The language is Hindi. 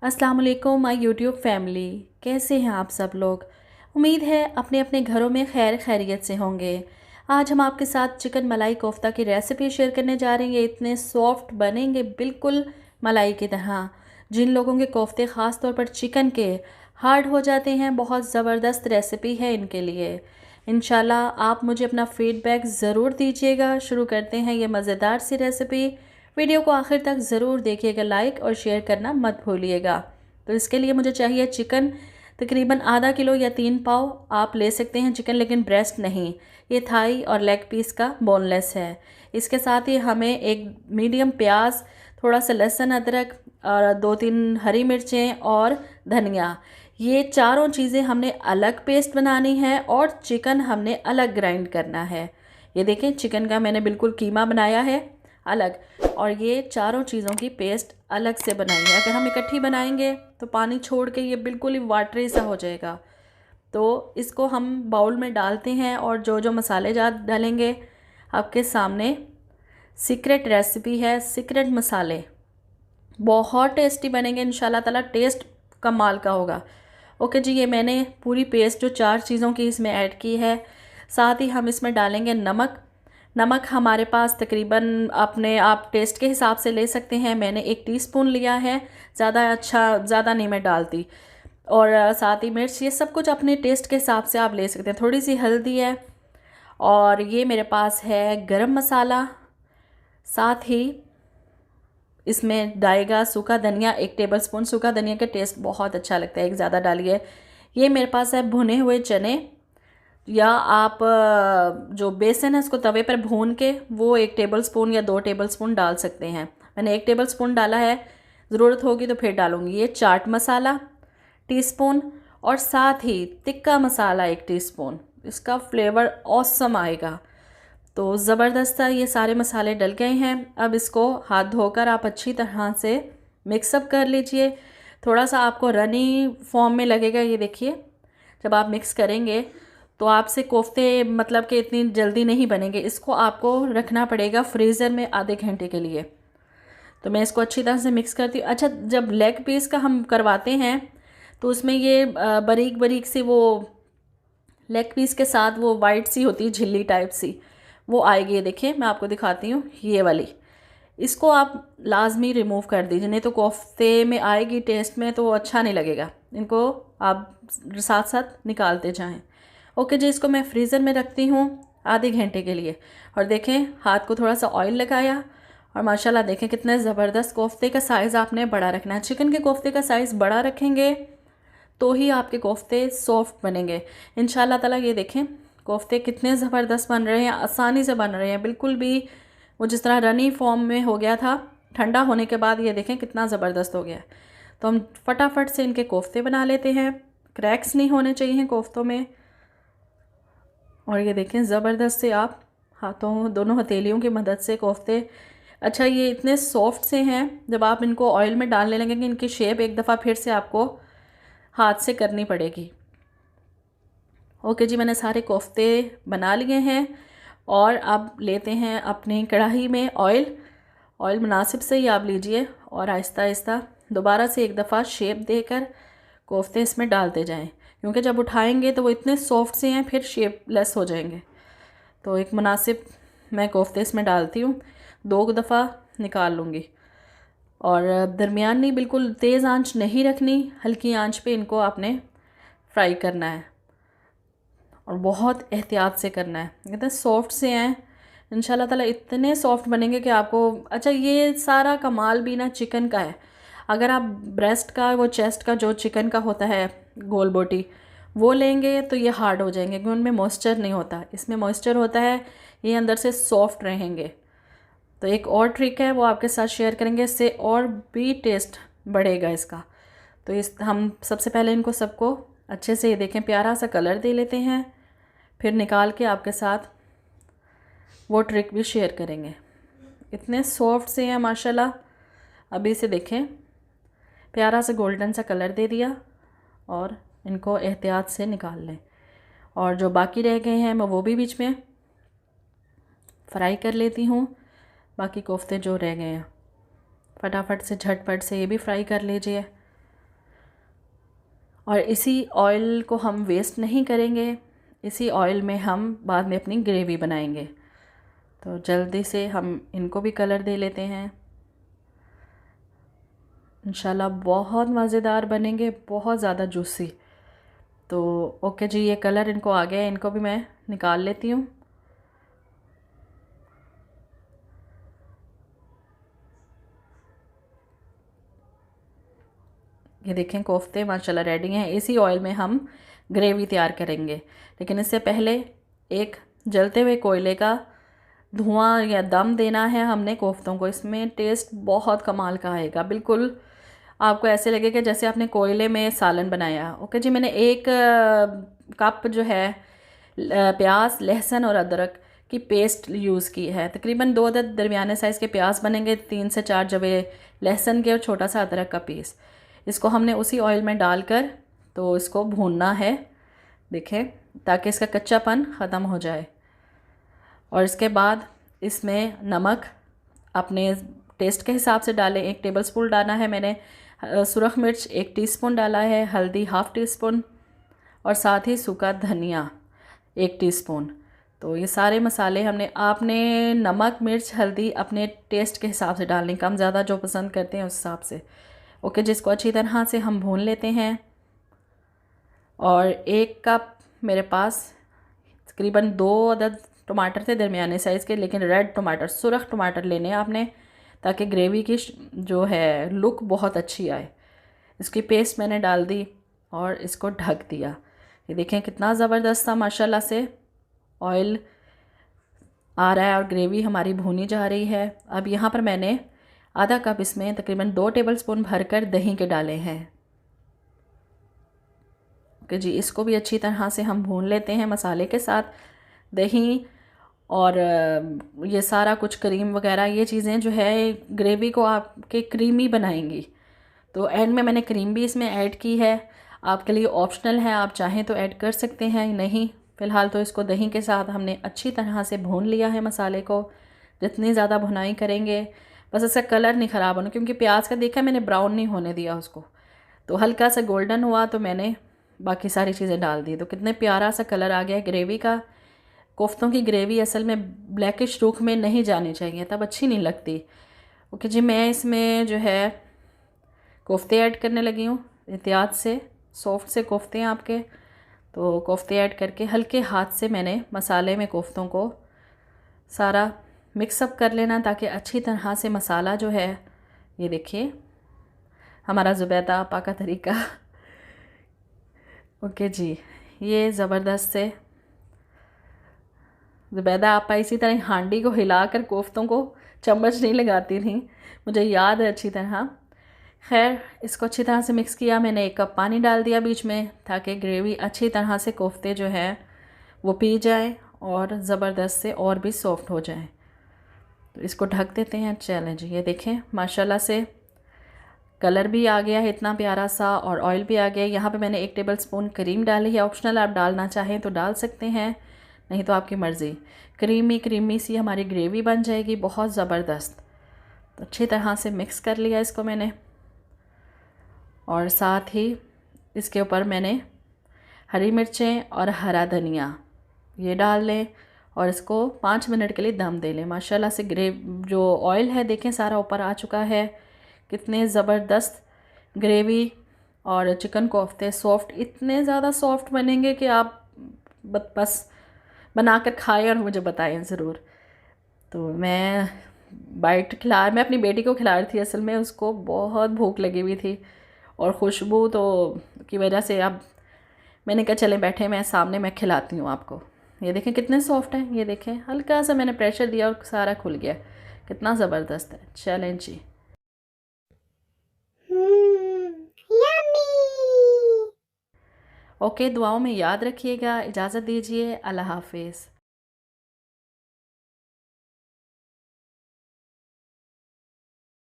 अस्सलाम वालेकुम माय यूट्यूब फैमिली। कैसे हैं आप सब लोग। उम्मीद है अपने अपने घरों में खैर खैरियत से होंगे। आज हम आपके साथ चिकन मलाई कोफ्ता की रेसिपी शेयर करने जा रहे हैं। ये इतने सॉफ्ट बनेंगे बिल्कुल मलाई की तरह। जिन लोगों के कोफ्ते ख़ास तौर पर चिकन के हार्ड हो जाते हैं, बहुत ज़बरदस्त रेसिपी है इनके लिए। इंशाल्लाह आप मुझे अपना फ़ीडबैक ज़रूर दीजिएगा। शुरू करते हैं ये मज़ेदार सी रेसिपी। वीडियो को आखिर तक ज़रूर देखिएगा, लाइक और शेयर करना मत भूलिएगा। तो इसके लिए मुझे चाहिए चिकन, तकरीबन आधा किलो या 3 पाव आप ले सकते हैं चिकन, लेकिन ब्रेस्ट नहीं। ये थाई और लेग पीस का बोनलेस है। इसके साथ ही हमें एक मीडियम प्याज, थोड़ा सा लहसुन अदरक और 2-3 हरी मिर्चें और धनिया, ये चारों चीज़ें हमने अलग पेस्ट बनानी है और चिकन हमने अलग ग्राइंड करना है। ये देखें, चिकन का मैंने बिल्कुल कीमा बनाया है अलग, और ये चारों चीज़ों की पेस्ट अलग से बनाई है। अगर हम इकट्ठी बनाएंगे तो पानी छोड़ के ये बिल्कुल ही वाटरी सा हो जाएगा। तो इसको हम बाउल में डालते हैं और जो जो मसाले डालेंगे आपके सामने। सीक्रेट रेसिपी है, सीक्रेट मसाले बहुत टेस्टी बनेंगे इंशाल्लाह ताला, टेस्ट कमाल का होगा। ओके जी, ये मैंने पूरी पेस्ट जो 4 चीज़ों की इसमें ऐड की है। साथ ही हम इसमें डालेंगे नमक। नमक हमारे पास तकरीबन अपने आप टेस्ट के हिसाब से ले सकते हैं। मैंने 1 टीस्पून लिया है, ज़्यादा नहीं मैं डालती। और साथ ही मिर्च, ये सब कुछ अपने टेस्ट के हिसाब से आप ले सकते हैं। थोड़ी सी हल्दी है और ये मेरे पास है गरम मसाला। साथ ही इसमें डालेगा सूखा धनिया, 1 टेबलस्पून। सूखा धनिया का टेस्ट बहुत अच्छा लगता है, एक ज़्यादा डालिए। ये मेरे पास है भुने हुए चने, या आप जो बेसन है उसको तवे पर भून के वो 1 टेबलस्पून या 2 टेबलस्पून डाल सकते हैं। मैंने 1 टेबलस्पून डाला है, ज़रूरत होगी तो फिर डालूँगी। ये चाट मसाला टीस्पून, और साथ ही तिक्का मसाला 1 टीस्पून। इसका फ्लेवर ऑसम आएगा। तो ज़बरदस्त है, ये सारे मसाले डल गए हैं। अब इसको हाथ धोकर आप अच्छी तरह से मिक्सअप कर लीजिए। थोड़ा सा आपको रनी फॉर्म में लगेगा, ये देखिए। जब आप मिक्स करेंगे तो आपसे कोफ्ते मतलब कि इतनी जल्दी नहीं बनेंगे। इसको आपको रखना पड़ेगा फ्रीज़र में आधे घंटे के लिए। तो मैं इसको अच्छी तरह से मिक्स करती हूँ। अच्छा, जब लेग पीस का हम करवाते हैं तो उसमें ये बारीक बारीक सी वो लेग पीस के साथ वो वाइट सी होती है झिल्ली टाइप सी, वो आएगी। ये देखिए, मैं आपको दिखाती हूँ, ये वाली। इसको आप लाजमी रिमूव कर दीजिए, नहीं तो कोफ्ते में आएगी टेस्ट में तो अच्छा नहीं लगेगा। इनको आप साथ साथ निकालते जाएं। ओके जी, इसको मैं फ्रीज़र में रखती हूँ आधे घंटे के लिए। और देखें, हाथ को थोड़ा सा ऑयल लगाया और माशाल्लाह देखें कितने ज़बरदस्त। कोफ्ते का साइज़ आपने बड़ा रखना है। चिकन के कोफ्ते का साइज़ बड़ा रखेंगे तो ही आपके कोफ्ते सॉफ्ट बनेंगे इंशाल्लाह ताला। ये देखें, कोफ्ते कितने ज़बरदस्त बन रहे हैं, आसानी से बन रहे हैं बिल्कुल भी। वो जिस तरह रनी फॉर्म में हो गया था, ठंडा होने के बाद ये देखें कितना ज़बरदस्त हो गया। तो हम फटाफट से इनके कोफ्ते बना लेते हैं। क्रैक्स नहीं होने चाहिए कोफ्तों में। और ये देखें, ज़बरदस्त से आप हाथों, दोनों हथेलियों की मदद से कोफ्ते, अच्छा ये इतने सॉफ्ट से हैं। जब आप इनको ऑयल में डालने लगेंगे, इनकी शेप एक दफ़ा फिर से आपको हाथ से करनी पड़ेगी। ओके जी, मैंने सारे कोफ्ते बना लिए हैं। और अब लेते हैं अपनी कढ़ाई में ऑयल। ऑयल मुनासिब से ही आप लीजिए और आहिस्ता आहिस्ता दोबारा से एक दफ़ा शेप देकर कोफ्ते इसमें डालते जाएं, क्योंकि जब उठाएंगे तो वो इतने सॉफ्ट से हैं, फिर शेपलेस हो जाएंगे। तो एक मुनासिब मैं कोफ्ते इसमें डालती हूँ, 2 दफ़ा निकाल लूँगी। और दरमियानी, बिल्कुल तेज़ आंच नहीं रखनी, हल्की आंच पे इनको आपने फ्राई करना है और बहुत एहतियात से करना है। इतने सॉफ्ट से हैं इंशाल्लाह ताला, इतने सॉफ्ट बनेंगे कि आपको, अच्छा ये सारा कमाल भी ना चिकन का है। अगर आप ब्रेस्ट का, वो चेस्ट का जो चिकन का होता है गोल बोटी, वो लेंगे तो ये हार्ड हो जाएंगे, क्योंकि उनमें मॉइस्चर नहीं होता। इसमें मॉइस्चर होता है, ये अंदर से सॉफ्ट रहेंगे। तो एक और ट्रिक है, वो आपके साथ शेयर करेंगे, इससे और भी टेस्ट बढ़ेगा इसका। तो इस हम सबसे पहले इनको सबको अच्छे से, ये देखें, प्यारा सा कलर दे लेते हैं, फिर निकाल के आपके साथ वो ट्रिक भी शेयर करेंगे। इतने सॉफ्ट से हैं माशाल्लाह। अभी से देखें, प्यारा सा गोल्डन सा कलर दे दिया और इनको एहतियात से निकाल लें। और जो बाकी रह गए हैं मैं वो भी बीच में फ्राई कर लेती हूँ। बाकी कोफ्ते जो रह गए हैं फटाफट से, झटपट से ये भी फ्राई कर लीजिए। और इसी ऑयल को हम वेस्ट नहीं करेंगे, इसी ऑयल में हम बाद में अपनी ग्रेवी बनाएंगे। तो जल्दी से हम इनको भी कलर दे लेते हैं। इंशाल्लाह बहुत मज़ेदार बनेंगे, बहुत ज़्यादा जूसी। तो ओके जी, ये कलर इनको आ गया, इनको भी मैं निकाल लेती हूँ। ये देखें कोफ्ते माशाल्लाह रेडी हैं। इसी ऑयल में हम ग्रेवी तैयार करेंगे, लेकिन इससे पहले एक जलते हुए कोयले का धुआं या दम देना है हमने कोफ्तों को। इसमें टेस्ट बहुत कमाल का आएगा, बिल्कुल आपको ऐसे लगेगा जैसे आपने कोयले में सालन बनाया। ओके जी, मैंने एक कप जो है प्याज, लहसुन और अदरक की पेस्ट यूज़ की है। तकरीबन 2 अदद दरमियाने साइज़ के प्याज बनेंगे, 3 से 4 जवे लहसुन के और छोटा सा अदरक का पीस। इसको हमने उसी ऑयल में डालकर तो इसको भूनना है, देखें, ताकि इसका कच्चापन ख़त्म हो जाए। और इसके बाद इसमें नमक अपने टेस्ट के हिसाब से डालें। 1 टेबलस्पून डाला है मैंने। सुरख मिर्च 1 टीस्पून डाला है। हल्दी हाफ़ टीस्पून और साथ ही सूखा धनिया 1 टीस्पून। तो ये सारे मसाले हमने, आपने नमक मिर्च हल्दी अपने टेस्ट के हिसाब से डालने, कम ज़्यादा जो पसंद करते हैं उस हिसाब से। ओके, जिसको अच्छी तरह से हम भून लेते हैं। और 1 कप मेरे पास तकरीबन 2 अदद टमाटर थे दरमियाने साइज़ के, लेकिन रेड टमाटर, सुरख टमाटर लेने आपने, ताकि ग्रेवी की जो है लुक बहुत अच्छी आए। इसकी पेस्ट मैंने डाल दी और इसको ढक दिया। ये देखें कितना ज़बरदस्त था माशाल्लाह से ऑयल आ रहा है और ग्रेवी हमारी भुनी जा रही है। अब यहाँ पर मैंने आधा कप इसमें तकरीबन 2 टेबलस्पून भरकर दही के डाले हैं। ओके जी, इसको भी अच्छी तरह से हम भून लेते हैं मसाले के साथ। दही और ये सारा कुछ क्रीम वगैरह, ये चीज़ें जो है ग्रेवी को आपके क्रीमी बनाएंगी। तो एंड में मैंने क्रीम भी इसमें ऐड की है, आपके लिए ऑप्शनल है, आप चाहें तो ऐड कर सकते हैं, नहीं फ़िलहाल तो इसको दही के साथ हमने अच्छी तरह से भून लिया है मसाले को। जितनी ज़्यादा भुनाई करेंगे, बस इसका कलर नहीं ख़राब होना, क्योंकि प्याज का देखा मैंने ब्राउन नहीं होने दिया उसको, तो हल्का सा गोल्डन हुआ तो मैंने बाकी सारी चीज़ें डाल दी। तो कितने प्यारा सा कलर आ गया ग्रेवी का। कोफ्तों की ग्रेवी असल में ब्लैकिश रुख में नहीं जानी चाहिए, तब अच्छी नहीं लगती। ओके जी, मैं इसमें जो है कोफ्ते ऐड करने लगी हूँ एहतियात से। सॉफ्ट से कोफ्ते हैं आपके, तो कोफ्ते ऐड करके हल्के हाथ से मैंने मसाले में कोफ्तों को सारा मिक्सअप कर लेना, ताकि अच्छी तरह से मसाला जो है, ये देखिए हमारा ज़ुबैदा आपा का तरीका। ओके जी, ये ज़बरदस्त से ज़ुबैदा आपा इसी तरह हांडी को हिलाकर कोफ्तों को चम्मच नहीं लगाती थी, मुझे याद है अच्छी तरह। खैर, इसको अच्छी तरह से मिक्स किया। मैंने 1 कप पानी डाल दिया बीच में, ताकि ग्रेवी अच्छी तरह से कोफ्ते जो है वो पी जाए और ज़बरदस्त से और भी सॉफ्ट हो जाए। तो इसको ढक देते हैं। चलें जी, ये देखें माशाल्लाह से कलर भी आ गया है इतना प्यारा सा, और ऑयल भी आ गया। यहाँ पे मैंने 1 टेबलस्पून क्रीम डाली है, ऑप्शनल, आप डालना चाहें तो डाल सकते हैं, नहीं तो आपकी मर्ज़ी। क्रीमी क्रीमी सी हमारी ग्रेवी बन जाएगी, बहुत ज़बरदस्त। तो अच्छी तरह से मिक्स कर लिया इसको मैंने, और साथ ही इसके ऊपर मैंने हरी मिर्चें और हरा धनिया ये डाल लें और इसको 5 मिनट के लिए दम दे लें। माशाल्लाह से जो ऑयल है देखें सारा ऊपर आ चुका है। कितने ज़बरदस्त ग्रेवी और चिकन कोफ्ते सॉफ्ट, इतने ज़्यादा सॉफ्ट बनेंगे कि आप बस बनाकर खाएं और मुझे बताएं ज़रूर। तो मैं मैं अपनी बेटी को खिला रही थी, असल में उसको बहुत भूख लगी हुई थी, और खुशबू तो की वजह से अब मैंने कहा चले बैठे मैं सामने, मैं खिलाती हूँ आपको। ये देखें कितने सॉफ्ट हैं, ये देखें हल्का सा मैंने प्रेशर दिया और सारा खुल गया, कितना ज़बरदस्त है। चलें जी, ओके, दुआओं में याद रखिएगा। इजाज़त दीजिए, अल्लाह हाफिज़।